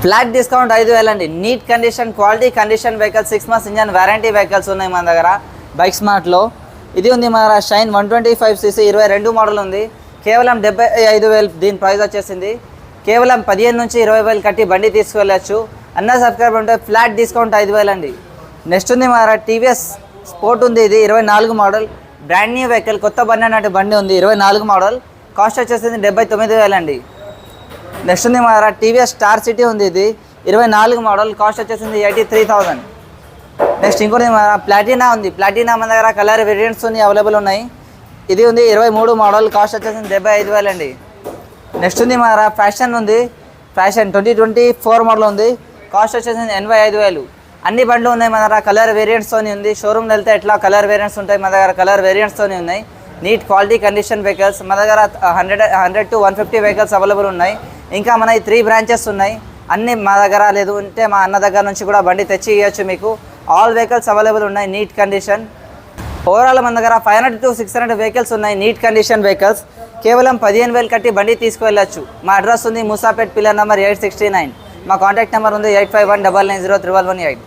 Flat discount 5,000 అండి. Neat condition, quality condition vehicles, 6 months engine warranty vehicles ఉన్నాయి మన దగ్గర బైక్ స్మార్ట్లో. ఇది ఉంది మన షైన్ 125cc 22 మోడల్ ఉంది. కేవలం 75,000 దీని ప్రైస్ వచ్చేసింది. కేవలం 15 నుంచి 20,000 కట్టి బండి తీసుకువెళ్ళచ్చు. అన్న సబ్స్క్రైబర్ ఉంటే ఫ్లాట్ డిస్కౌంట్ 5,000 అండి. నెక్స్ట్ ఉంది మన టీవీఎస్ స్పోర్ట్ ఉంది. ఇది 24 మోడల్ బ్రాండ్ న్యూ వెహికల్, కొత్త బండి అన్నట్టు బండి ఉంది. 24 మోడల్, కాస్ట్ వచ్చేసింది 79,000 అండి. నెక్స్ట్ ఉంది మన టీవీఎస్ స్టార్ సిటీ ఉంది. ఇది 24 మోడల్, కాస్ట్ వచ్చేసింది 83,000. నెక్స్ట్ ఇంకోటి మన ప్లాటినా ఉంది. ప్లాటినా మన దగ్గర కలర్ వేరియంట్స్ ఉన్నాయి, అవైలబుల్ ఉన్నాయి. ఇది ఉంది 23 మోడల్, కాస్ట్ వచ్చేసింది 75,000 అండి. నెక్స్ట్ ఉంది మన ఫ్యాషన్ ఉంది. ఫ్యాషన్ 2024 మోడల్ ఉంది, కాస్ట్ వచ్చేసింది 85,000. అన్ని బండ్లు ఉన్నాయి మన దగ్గర, కలర్ వేరియంట్స్తోని ఉంది. షోరూమ్ వెళ్తే ఎట్లా కలర్ వేరియంట్స్ ఉంటాయి, మన దగ్గర కలర్ వేరియంట్స్తోని ఉన్నాయి. నీట్ క్వాలిటీ కండిషన్ వెహికల్స్ మన దగ్గర 100 to 150 వెహికల్స్ అవైలబుల్ ఉన్నాయి. ఇంకా మన 3 బ్రాంచెస్ ఉన్నాయి. అన్నీ మా దగ్గర లేదు ఉంటే మా అన్న దగ్గర నుంచి కూడా బండి తెచ్చి ఇవ్వచ్చు మీకు. ఆల్ వెహికల్స్ అవైలబుల్ ఉన్నాయి, నీట్ కండిషన్. ఓవరాల్ మన దగ్గర 500 to 600 వెహికల్స్ ఉన్నాయి, నీట్ కండిషన్ వెహికల్స్. కేవలం 15,000 కట్టి బండి తీసుకువెళ్ళచ్చు. మా అడ్రస్ ఉంది మూసాపేట్, పిల్లర్ నెంబర్ 869. మా కాంటాక్ట్ నెంబర్ ఉంది 8519903118.